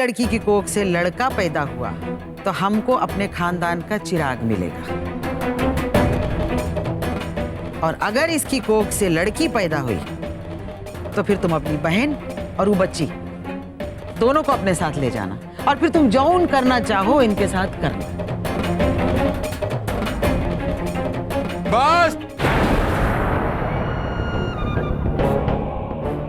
लड़की की कोख से लड़का पैदा हुआ तो हमको अपने खानदान का चिराग मिलेगा, और अगर इसकी कोख से लड़की पैदा हुई तो फिर तुम अपनी बहन और वो बच्ची दोनों को अपने साथ ले जाना, और फिर तुम जौन करना चाहो इनके साथ करना। बस,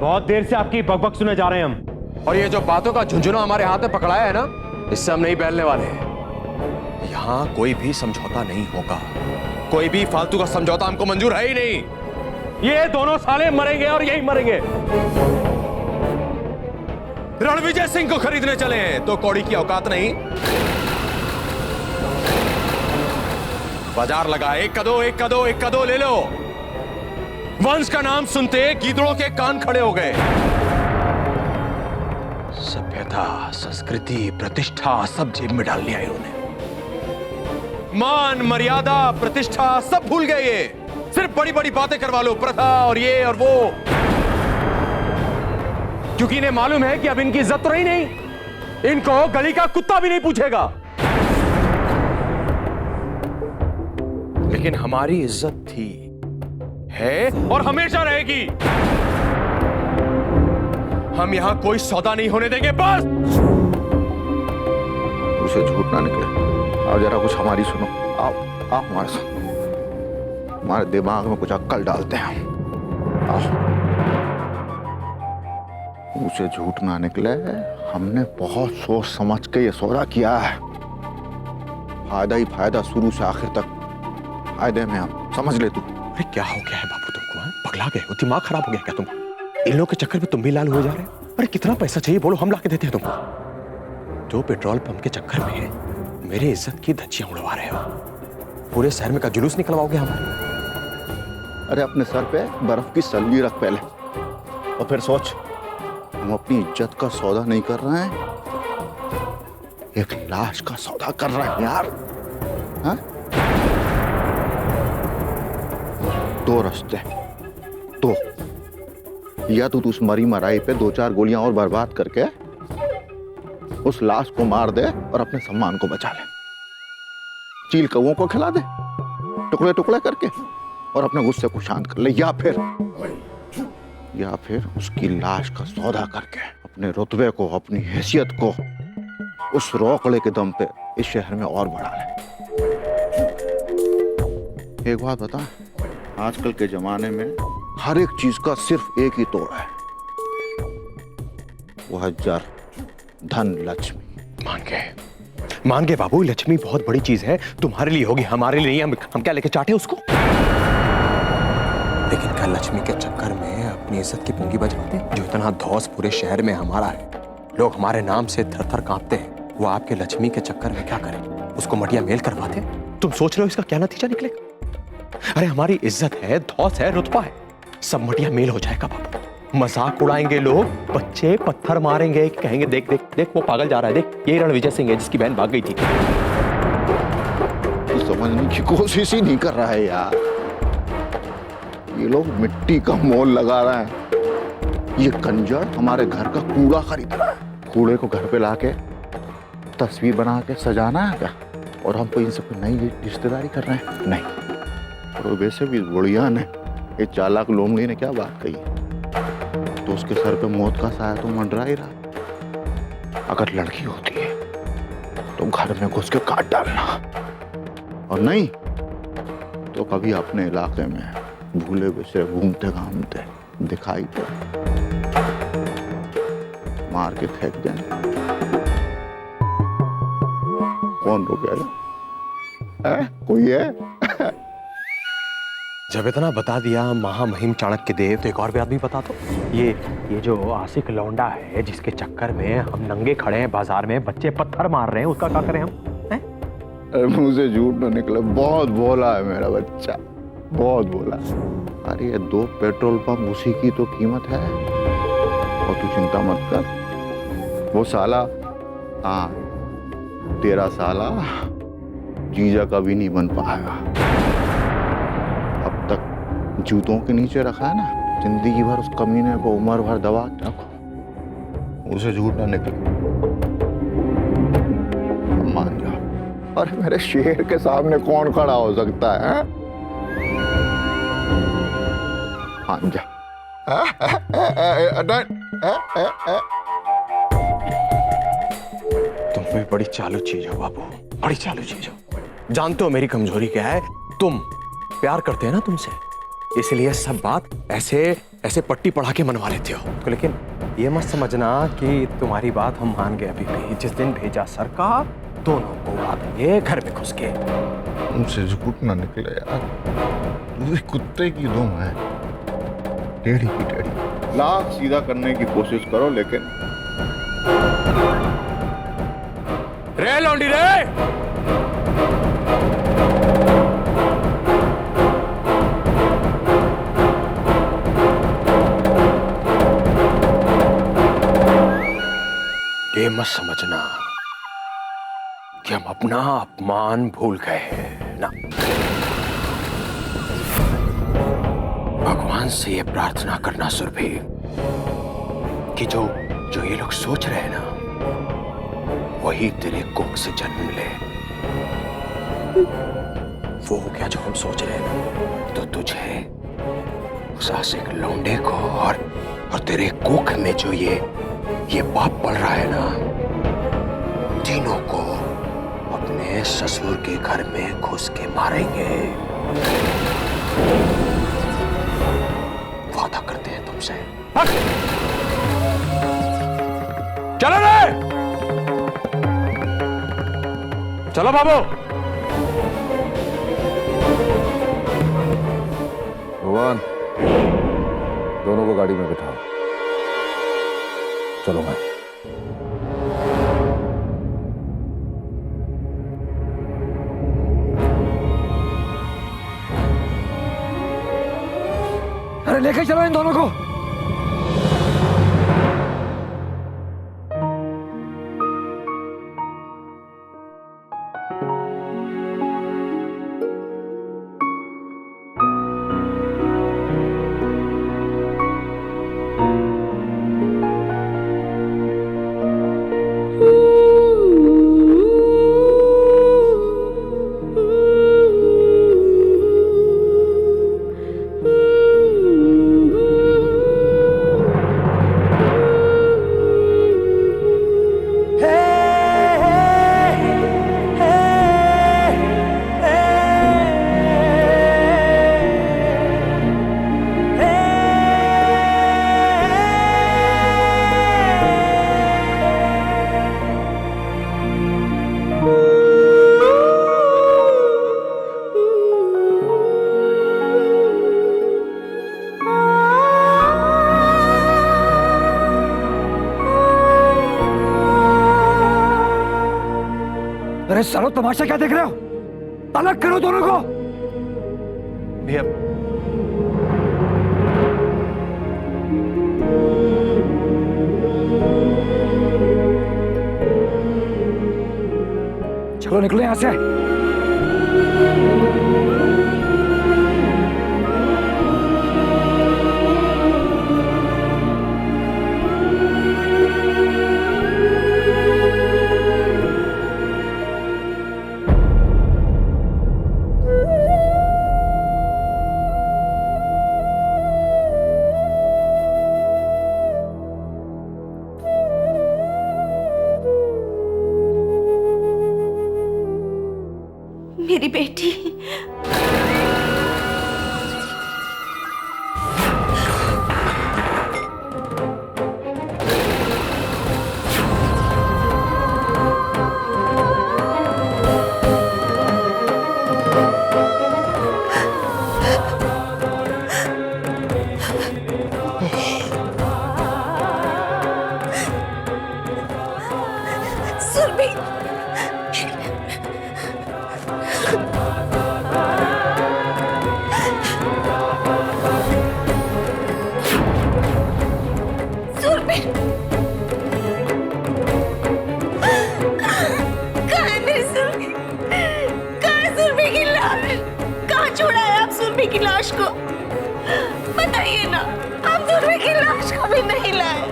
बहुत देर से आपकी बकबक सुने जा रहे हैं हम, और ये जो बातों का झुंझुना हमारे हाथ में पकड़ाया है ना, इससे हम नहीं बैलने वाले हैं। यहां कोई भी समझौता नहीं होगा, कोई भी फालतू का समझौता हमको मंजूर है ही नहीं। ये दोनों साले मरेंगे और यही मरेंगे। रणविजय सिंह को खरीदने चले हैं तो कौड़ी की औकात नहीं। बाजार लगा, एक कदो ले लो। वंश का नाम सुनते गीदड़ों के कान खड़े हो गए। सभ्यता, संस्कृति, प्रतिष्ठा सब जेब में डाल लिया इन्होंने। मान, मर्यादा, प्रतिष्ठा सब भूल गए। ये सिर्फ बड़ी बड़ी बातें करवा लो, प्रथा और ये और वो, क्योंकि इन्हें मालूम है कि अब इनकी इज्जत तो रही नहीं, इनको गली का कुत्ता भी नहीं पूछेगा। लेकिन हमारी इज्जत थी, है और हमेशा रहेगी। हम यहां कोई सौदा नहीं होने देंगे। बस उसे झूठ ना निकले। आओ जरा कुछ हमारी सुनो। आओ आओ हमारे साथ, हमारे दिमाग में कुछ अक्ल डालते हैं। आओ, उसे झूठ ना निकले। हमने बहुत सोच समझ के ये सौदा किया है। फायदा ही फायदा, शुरू से आखिर तक फायदे में। हम समझ ले तू। अरे क्या हो गया है बाबू तुमको? पगला गए हो? दिमाग खराब हो गया क्या तुमको? इन लोगों के चक्कर में तुम भी लाल हो जा रहे हो। अरे कितना पैसा चाहिए बोलो, हम ला के देते हैं तुमको। जो पेट्रोल पंप के चक्कर में मेरी इज्जत की धज्जियां उड़वा रहे हो, पूरे शहर में का जुलूस निकलवाओगे हमारे। अरे अपने सर पे बर्फ की सल्ली रख पहले, और फिर सोच। हम अपनी इज्जत का सौदा नहीं कर रहे हैं, एक लाश का सौदा कर रहे हैं यार। हाँ? दो रास्ते, दो। या तो तू उस मरी मराई पे 2-4 गोलियां और बर्बाद करके उस लाश को मार दे और अपने सम्मान को बचा ले, चील कौओं को खिला दे टुकड़े टुकड़े करके, और अपने गुस्से को शांत कर ले। या फिर उसकी लाश का सौदा करके अपने रुतबे को, अपनी हैसियत को उस रोकड़े के दम पे इस शहर में और बढ़ा ले। एक बात बता, आजकल के जमाने में हर एक चीज का सिर्फ एक ही तोड़ है, वो है जर, धन, लक्ष्मी। मान गए बाबू, लक्ष्मी बहुत बड़ी चीज है, तुम्हारे लिए होगी, हमारे लिए नहीं। हम क्या लेके चाटे उसको? लेकिन क्या लक्ष्मी के चक्कर में अपनी इज्जत की पूंगी बजवाते? जो इतना धौस पूरे शहर में हमारा है, लोग हमारे नाम से थर थर कांपते हैं, वो आपके लक्ष्मी के चक्कर में क्या करें? उसको मटिया मेल करवाते? तुम सोच रहे हो इसका क्या नतीजा निकलेगा? अरे हमारी इज्जत है, धौस है, रुतबा है, सब मटिया मेल हो जाएगा बाबू। मजाक उड़ाएंगे लोग, बच्चे पत्थर मारेंगे, कहेंगे देख देख देख वो पागल जा रहा है, देख ये रणविजय सिंह है जिसकी बहन भाग गई थी। समझने की कोशिश ही नहीं कर रहा है यार। ये लोग मिट्टी का मोल लगा रहा है। ये कंजर हमारे घर का कूड़ा खरीद रहा है। कूड़े को घर पे लाके तस्वीर बना के सजाना है क्या? और हम तो इन सब नई रिश्तेदारी कर रहे हैं? नहीं। और वैसे भी बुढ़िया ने, ये चालाक लोमड़ी ने क्या बात कही, तो उसके सर पे मौत का साया तो मंडरा ही रहा। अगर लड़की होती है तो घर में घुस के काट डालना, और नहीं तो कभी अपने इलाके में भूले हुए घूमते घामते दिखाई तो मार के फेंक देना। कौन रोकेगा? कोई है? जब इतना बता दिया महामहिम चाणक्य देव, तो एक और बात भी बता दो। ये जो आशिक लौंडा है जिसके चक्कर में हम नंगे खड़े हैं बाजार में, बच्चे पत्थर मार रहे हैं, उसका क्या करें हम? मुंह से झूठ न निकले, बहुत बोला है मेरा बच्चा, बहुत बोला। अरे ये 2 पेट्रोल पंप उसी की तो कीमत है, और तू चिंता मत कर। वो साला, हाँ तेरा साला जीजा कभी नहीं बन पाएगा। अब तक जूतों के नीचे रखा है ना, जिंदगी भर उस कमीने को उम्र भर दबा के रखो, उसे झूठ ना निकले। और मेरे शेर के सामने कौन खड़ा हो सकता है? हाँ जा। तुम भी बड़ी चालू चीज हो बाबू, बड़ी चालू चीज हो। जानते हो मेरी कमजोरी क्या है? तुम प्यार करते हैं ना तुमसे, इसलिए सब बात ऐसे ऐसे पट्टी पढ़ा के मनवा लेते हो। तो लेकिन ये मत समझना कि तुम्हारी बात हम मान गए अभी भी। जिस दिन भेजा सरकार, दोनों को उड़ा देंगे घर में घुस के। उनसे झूठ ना निकले यार, पूरी कुत्ते की दुम है, टेढ़ी की टेढ़ी। लाख सीधा करने की कोशिश करो लेकिन रे लौंडी रे, ये मत समझना कि हम अपना अपमान भूल गए हैं ना। भगवान से ये प्रार्थना करना सुरभि कि जो ये लोग सोच रहे हैं ना, वही तेरे कोख से जन्म ले। वो हो गया जो हम सोच रहे हैं, तो तुझे उस आशिक लौंडे को और तेरे कोख में जो ये पाप पड़ रहा है ना, तीनों को अपने ससुर के घर में घुस के मारेंगे। वादा करते हैं तुमसे। चलो रे, चलो बाबू। भगवान, दोनों को गाड़ी में बिठाओ। चलो मैं। अरे लेके चलो इन दोनों को। अरे सालो, तमाशा क्या देख रहे हो? अलग करो दोनों को। भैया, चलो निकलो यहां से। मेरी बेटी, सुरभि, की लाश को बताइए ना, आप सुरभि की लाश को भी नहीं लाए।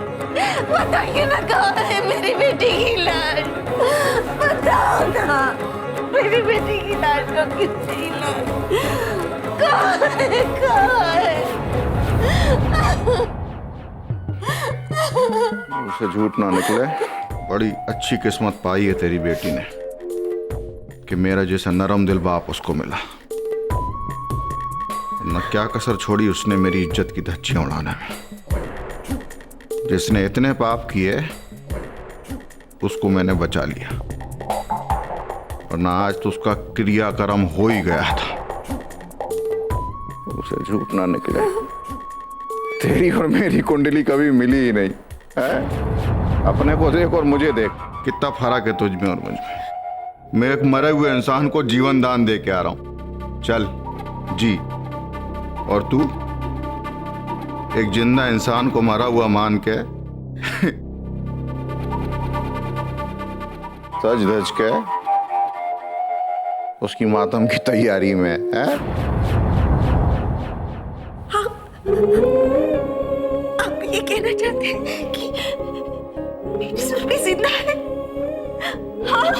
बताइए ना, कहाँ है मेरी बेटी की लाश? बताओ ना, मेरी बेटी की लाश को किसी ने कहाँ है, कहाँ है? उसे झूठ ना निकले। बड़ी अच्छी किस्मत पाई है तेरी बेटी ने कि मेरा जैसा नरम दिल बाप उसको मिला। न क्या कसर छोड़ी उसने मेरी इज्जत की धज्जियां उड़ाने में। जिसने इतने पाप किए उसको मैंने बचा लिया, और ना आज तो उसका क्रियाकर्म हो ही गया था। उसे झूठ ना निकले। तेरी और मेरी कुंडली कभी मिली ही नहीं है। अपने को देख और मुझे देख, कितना फर्क है तुझ में और मुझ में। मैं एक मरे हुए इंसान को जीवन दान दे के आ रहा हूं। चल जी। और तू एक जिंदा इंसान को मरा हुआ मान के सज धज के उसकी मातम की तैयारी में है। आप ये कहना चाहते हैं कि मेरी सुरभि जिंदा है? हाँ,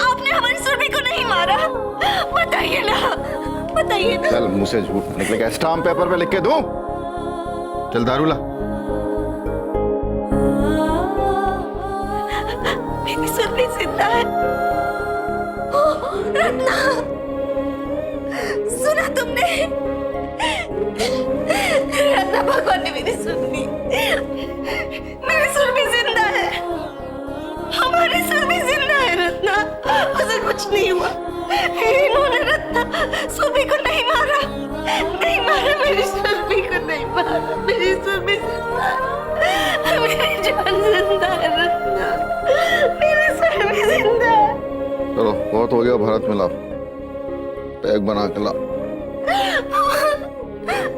आपने हमारी सुरभि को नहीं मारा? बताइए ना, बताइए ना। चल, मुंह से झूठ निकलेगा। स्टाम्प पेपर पे लिख के दूं? चल दारू ला। मेरी सुरभि जिंदा है। रत्ना, सुना तुमने? रत्ना, भगवान ने मेरी सुनी। मेरी सुरभि जिंदा है। हमारी सुरभि जिंदा है रत्ना। उसे कुछ नहीं हुआ। इन्होंने रत्ना सुरभि को नहीं मारा, नहीं मारा। मेरी सुरभि को नहीं मारा। मेरी सुरभि जिंदा है। मेरी जान जिंदा है रत्ना। मेरी सुरभि जिंदा है। चलो, बहुत हो गया भरत मिलाप। पैक बना के ला।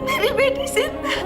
मेरी बेटी जिंदा है।